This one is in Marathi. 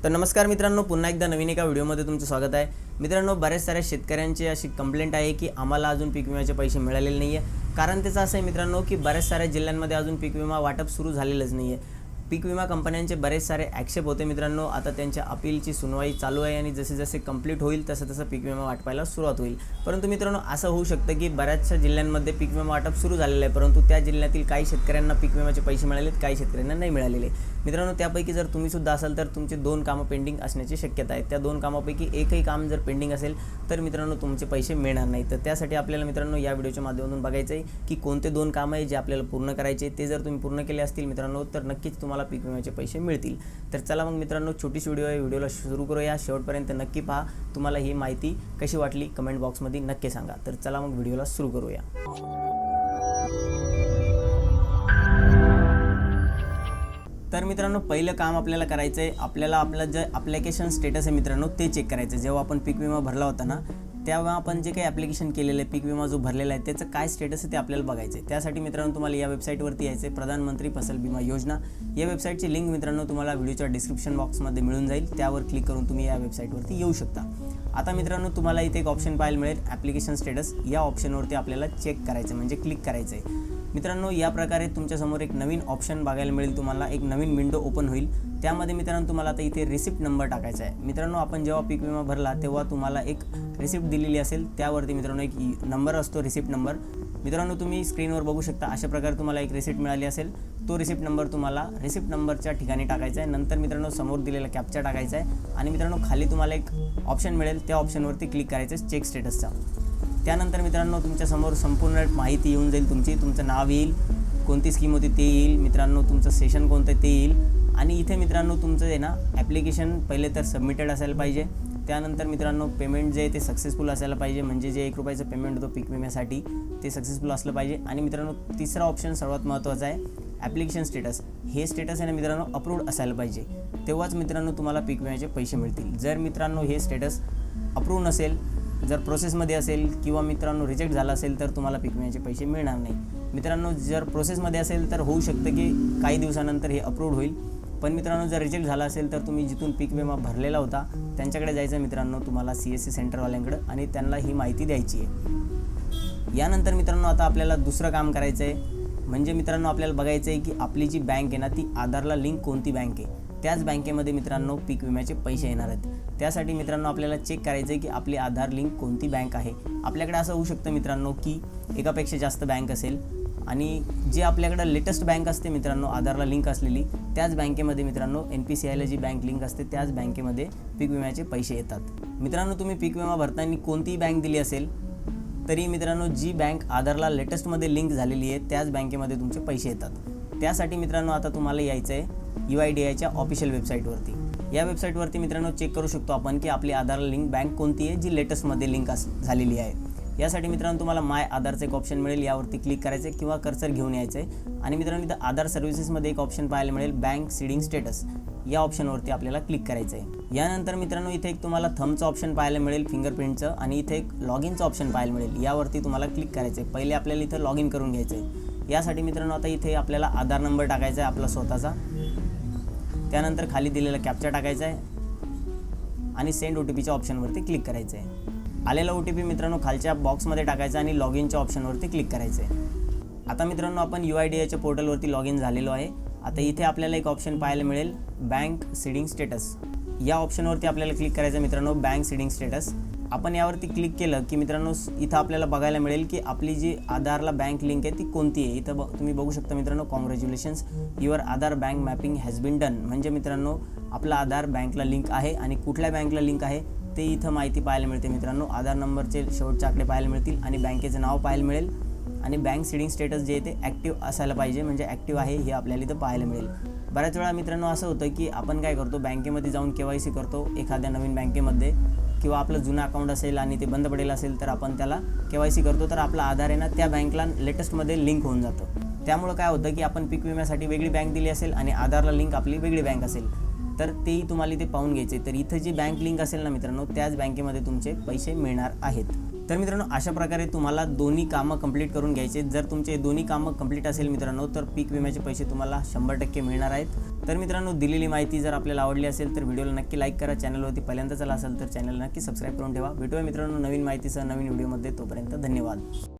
तर नमस्कार मित्रांनो, पुन्हा एकदा नवीन एका व्हिडिओमध्ये तुमचं स्वागत आहे। मित्रांनो, बऱ्याच साऱ्या शेतकऱ्यांची अशी कंप्लेंट आहे की आम्हाला अजून पीक विम्याचे पैसे मिळालेले नाही आहे। कारण त्याचं असं आहे मित्रांनो की बऱ्याच साऱ्या जिल्ह्यांमध्ये अजून पीक विमा वाटप सुरू झालेलंच नाही आहे। पीक विमा कंपन्यांचे बरेच सारे ॲक्सेप्ट होते मित्रांनो। आता त्यांच्या अपीलची सुनवाई चालू आहे आणि जसे जसे कंप्लीट होईल तसं पीक विमा वाटपायला सुरुवात होईल। परंतु मित्रांनो, असं होऊ शकतं की बऱ्याचशा जिल्ह्यांमध्ये पीक विमा वाटप सुरू झालेलं आहे, परंतु त्या जिल्ह्यातील काही शेतकऱ्यांना पीक विम्याचे पैसे मिळालेत, काही शेतकऱ्यांना नाही मिळालेले। मित्रांनो, त्यापैकी जर तुम्ही सुद्धा असाल तर तुमचे 2 कामं पेंडिंग असण्याची शक्यता आहे। त्या 2 कामापैकी एकही काम जर पेंडिंग असेल तर मित्रांनो तुमचे पैसे मिळणार नाही। तर त्यासाठी आपल्याला मित्रांनो या व्हिडिओच्या माध्यमातून बघायचं आहे की कोणते 2 कामं आहे जे आपल्याला पूर्ण करायचे। ते जर तुम्ही पूर्ण केले असतील मित्रांनो तर नक्कीच तुम्हाला पीक विम्याचे पैसे मिळतील। तर चला मग मित्रांनो, छोटीशी व्हिडिओ आहे, व्हिडिओला सुरू करूया। शेवटपर्यंत नक्की पहा। तुम्हाला ही माहिती कशी वाटली कमेंट बॉक्समध्ये नक्की सांगा। तर चला मग व्हिडिओला सुरू करूया। तर मित्रांनो, पहिलं काम आपल्याला करायचं आहे, आपल्याला आपलं जे ॲप्लिकेशन स्टेटस आहे मित्रांनो ते चेक करायचं। जेव्हा आपण पीक विमा भरला होता ना, तेव्हा आपण जे काही ॲप्लिकेशन केलेलं आहे, पीक विमा जो भरलेला आहे त्याचं काय स्टेटस आहे ते आपल्याला बघायचं आहे। त्यासाठी मित्रांनो तुम्हाला या वेबसाईटवरती यायचं आहे, प्रधानमंत्री फसल बीमा योजना। या वेबसाईटची लिंक मित्रांनो तुम्हाला व्हिडिओच्या डिस्क्रिप्शन बॉक्समध्ये मिळून जाईल, त्यावर क्लिक करून तुम्ही या वेबसाईटवरती येऊ शकता। आता मित्रांनो तुम्हाला इथे एक ऑप्शन पाहायला मिळेल, ॲप्लिकेशन स्टेटस। या ऑप्शनवरती आपल्याला चेक करायचं म्हणजे क्लिक करायचं आहे। मित्रांनो, या प्रकारे तुमच्यासमोर एक नवीन ऑप्शन बघायला मिळेल, तुम्हाला एक नवीन विंडो ओपन होईल। त्यामध्ये मित्रांनो तुम्हाला आता इथे रिसिप्ट नंबर टाकायचा आहे। मित्रांनो, आपण जेव्हा पीक विमा भरला तेव्हा तुम्हाला एक रिसिप्ट दिलेली असेल, त्यावरती मित्रांनो एक नंबर असतो, रिसिप्ट नंबर। मित्रांनो, तुम्ही स्क्रीनवर बघू शकता, अशा प्रकारे तुम्हाला एक रिसिप्ट मिळाली असेल। तो रिसिप्ट नंबर तुम्हाला रिसिप्ट नंबरच्या ठिकाणी टाकायचा आहे। नंतर मित्रांनो समोर दिलेला कॅप्चा टाकायचा आहे आणि मित्रांनो खाली तुम्हाला एक ऑप्शन मिळेल, त्या ऑप्शनवरती क्लिक करायचं आहे चेक स्टेटसचा। त्यानंतर मित्रांनो तुमच्यासमोर संपूर्ण माहिती येऊन जाईल तुमची। तुमचं नाव येईल, कोणती स्कीम होती ते येईल, मित्रांनो तुमचं सेशन कोणतं ते येईल। आणि इथे मित्रांनो तुमचं आहे ना ॲप्लिकेशन पहिले तर सबमिटेड असायला पाहिजे। त्यानंतर मित्रांनो पेमेंट जे आहे ते सक्सेसफुल असायला पाहिजे, म्हणजे जे 1 रुपयाचं पेमेंट होतं पीक विम्यासाठी ते सक्सेसफुल असलं पाहिजे। आणि मित्रांनो तिसरा ऑप्शन सर्वात महत्त्वाचा आहे, ॲप्लिकेशन स्टेटस। हे स्टेटस आहे ना मित्रांनो अप्रूव्ड असायला पाहिजे, तेव्हाच मित्रांनो तुम्हाला पीक विम्याचे पैसे मिळतील। जर मित्रांनो हे स्टेटस अप्रूव्ड नसेल, जर प्रोसेसमध्ये असेल किंवा मित्रांनो रिजेक्ट झाला असेल तर तुम्हाला पीक विम्याचे पैसे मिळणार नाही। मित्रांनो, जर प्रोसेसमध्ये असेल तर होऊ शकतं की काही दिवसानंतर हे अप्रूव्ड होईल, पण मित्रांनो जर रिजेक्ट झाला असेल तर तुम्ही जिथून पीक विमा भरलेला होता त्यांच्याकडे जायचं मित्रांनो, तुम्हाला CSC सेंटरवाल्यांकडं, आणि त्यांना ही माहिती द्यायची आहे। यानंतर मित्रांनो आता आपल्याला दुसरं काम करायचं आहे, म्हणजे मित्रांनो आपल्याला बघायचं आहे की आपली जी बँक आहे ना ती आधारला लिंक कोणती बँक आहे, त्याच बँकेमध्ये मित्रांनो पीक विम्याचे पैसे येणार आहेत। त्यासाठी मित्रांनो आपल्याला चेक करायचं आहे की आपली आधार लिंक कोणती बँक आहे। आपल्याकडे असं होऊ शकतं मित्रांनो की एकापेक्षा जास्त बँक असेल, आणि जे आपल्याकडं लेटेस्ट बँक असते मित्रांनो आधारला लिंक असलेली, त्याच बँकेमध्ये मित्रांनो NPCIला जी बँक लिंक असते त्याच बँकेमध्ये पीक विम्याचे पैसे येतात। मित्रांनो, तुम्ही पीक विमा भरताना कोणतीही बँक दिली असेल तरी मित्रांनो जी बँक आधारला लेटेस्टमध्ये लिंक झालेली आहे त्याच बँकेमध्ये तुमचे पैसे येतात। त्यासाठी मित्रांनो आता तुम्हाला यायचं आहे UIDAIच्या ऑफिशियल वेबसाईटवरती। या वेबसाईटवरती मित्रांनो चेक करू शकतो आपण की आपली आधारला लिंक बँक कोणती आहे जी लेटेस्टमध्ये लिंक झालेली आहे। यासाठी मित्रांनो तुम्हाला माय आधारचं एक ऑप्शन मिळेल, यावरती क्लिक करायचं आहे किंवा कर्सर घेऊन यायचं आहे। आणि मित्रांनो इथं आधार सर्व्हिसेसमध्ये एक ऑप्शन पाहायला मिळेल, बँक सीडिंग स्टेटस। या ऑप्शनवरती आपल्याला क्लिक करायचं आहे। यानंतर मित्रांनो इथे एक तुम्हाला थंबचं ऑप्शन पाहायला मिळेल, फिंगरप्रिंटचं, आणि इथे एक लॉग इनचं ऑप्शन पाहायला मिळेल। यावरती तुम्हाला क्लिक करायचं आहे। पहिले आपल्याला इथं लॉग इन करून घ्यायचं आहे। यासाठी मित्रांनो आता इथे आपल्याला आधार नंबर टाकायचा आहे आपला स्वतःचा, त्यानंतर खाली दिलेला कॅप्चा टाकायचा आहे आणि सेंड OTPच्या ऑप्शनवरती क्लिक करायचं आहे। आलेला OTP मित्रांनो खालच्या बॉक्समध्ये टाकायचा आणि लॉग इनच्या ऑप्शनवरती क्लिक करायचं आहे। आता मित्रांनो आपण UIDAIच्या पोर्टलवरती लॉग इन झालेलो आहे। आता इथे आपल्याला एक ऑप्शन पाहायला मिळेल, बँक सीडिंग स्टेटस। या ऑप्शनवरती आपल्याला क्लिक करायचं आहे मित्रांनो, बँक सीडिंग स्टेटस। आपण यावरती क्लिक केलं की मित्रांनो इथं आपल्याला बघायला मिळेल की आपली जी आधारला बँक लिंक आहे ती कोणती आहे। इथं तुम्ही बघू शकता मित्रांनो, congratulations your Aadhaar bank mapping has been done. म्हणजे मित्रांनो आपला आधार बँकला लिंक आहे, आणि कुठल्या बँकला लिंक आहे ते इथं माहिती पाहायला मिळते मित्रांनो। आधार नंबरचे शेवटचे आकडे पाहायला मिळतील आणि बँकेचं नाव पाहायला मिळेल, आणि बँक सीडिंग स्टेटस जे आहे ते ॲक्टिव्ह असायला पाहिजे, म्हणजे ॲक्टिव्ह आहे हे आपल्याला इथं पाहायला मिळेल। बऱ्याच वेळा मित्रांनो असं होतं की आपण काय करतो, बँकेमध्ये जाऊन KYC करतो एखाद्या नवीन बँकेमध्ये, किंवा आपलं जुनं अकाउंट असेल आणि ते बंद पडेल असेल तर आपण त्याला KYC करतो, तर आपला आधार आहे ना त्या बँकला लेटेस्टमध्ये लिंक होऊन जातं। त्यामुळं काय होतं की आपण पीक विम्यासाठी वेगळी बँक दिली असेल आणि आधारला लिंक आपली वेगळी बँक असेल, तर तेही तुम्हाला इथे पाहून घ्यायचे। तर इथं जी बँक लिंक असेल ना मित्रांनो त्याच बँकेमध्ये तुमचे पैसे मिळणार आहेत। तर मित्रांनो अशा प्रकारे तुम्हाला दोन्ही कामं कंप्लीट करून घ्यायचे. जर तुमचे दोन्ही कामं कंप्लीट असेल मित्रांनो तर पीक विम्याचे पैसे तुम्हाला 100% मिळणार आहेत. तर मित्रांनो दिलेली माहिती जर आपल्याला आवडली असेल तर व्हिडिओला नक्की लाईक करा. चॅनलवरती पहिल्यांदाच आला असेल तर चॅनलला नक्की सबस्क्राईब करून ठेवा. भेटूया मित्रांनो नवीन माहितीसह नवीन व्हिडिओमध्ये. तोपर्यंत धन्यवाद.